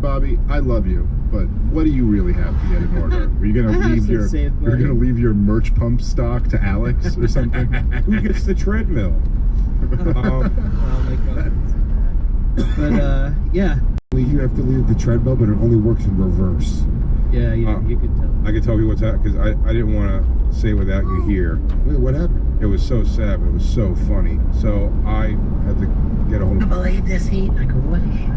Bobby, I love you, but what do you really have to get in order? Are you gonna leave your merch pump stock to Alex or something? Who gets the treadmill? But yeah. You have to leave the treadmill, but it only works in reverse. Yeah, you can tell. I can tell you what's that because I didn't want to say without you here. Wait, what happened? It was so sad, but it was so funny. So I had to get a hold of. I believe this heat. I go, what heat?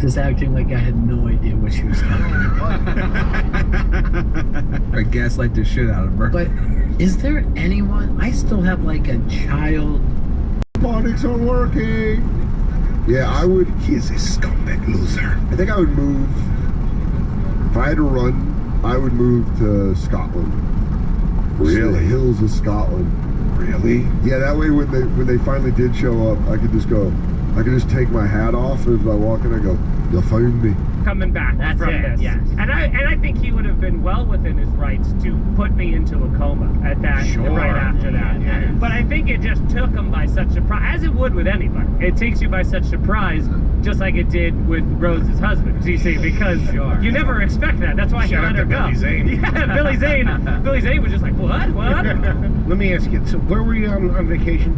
Just acting like I had no idea what she was talking about. I gaslight the shit out of her. But is there anyone? I still have like a child. Phonics are working. Yeah, I would. He is a scumbag loser. I think I would move. If I had to run, I would move to Scotland. Really? The hills of Scotland. Really? Yeah, that way when they finally did show up, I could just go. I could just take my hat off as I walk in. I go, "You'll find me." Coming back from this, yeah. And I think he would have been well within his rights to put me into a coma at that right after that. Yeah. But I think it just took him by such surprise, as it would with anybody. It takes you by such surprise, just like it did with Rose's husband. You see, because you never expect that. That's why he let her go. Billy Zane. Yeah, Billy Zane. Billy Zane was just like, what? Let me ask you. So where were you on vacation?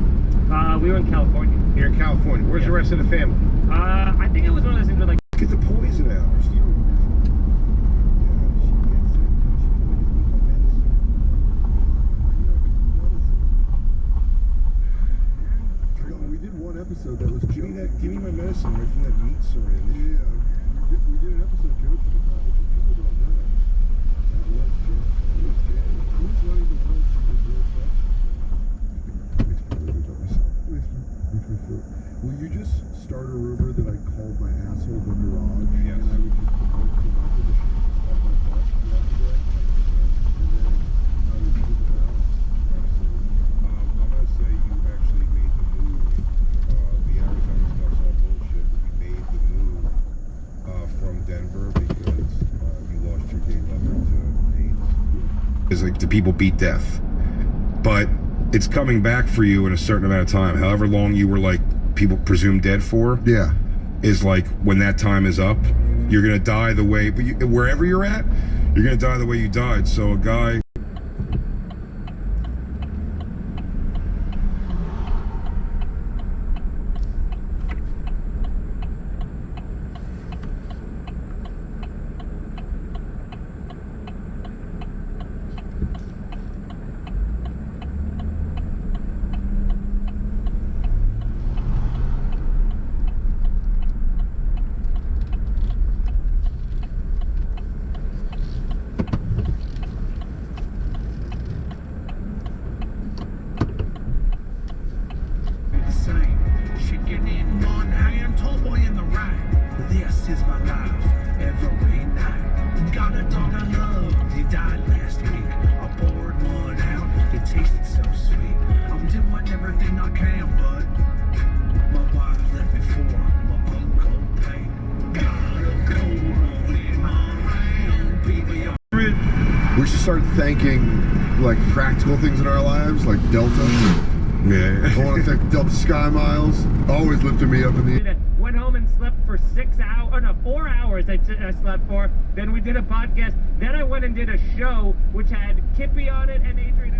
We were in California. Here in California. Where's the rest of the family? I think it was one of those things where like. Get the poison out. We did one episode that was. Give me my medicine right from that meat syringe. Yeah, we did an episode joking about it, but people don't know. That was Jim. Who's running the world for the real sex? Will you just start a rumor that I called my asshole the Mirage? Yes. And I would just promote to my position off my butt throughout the day? And then I would move it out? Absolutely. I'm going to say you actually made the move. The Arizona stuff's all bullshit, but you made the move from Denver because you lost your gay lover to AIDS. It's like the people beat death. But it's coming back for you in a certain amount of time. However long you were like people presumed dead for. Yeah. Is like when that time is up, you're going to die the way, but wherever you're at, you're going to die the way you died. So a guy. We should start thanking like practical things in our lives, like Delta. Yeah. I want to thank Delta Sky Miles. Always lifting me up in the. Went home and slept for 6 hours, or no, 4 hours I slept for. Then we did a podcast. Then I went and did a show which had Kippy on it and Adrian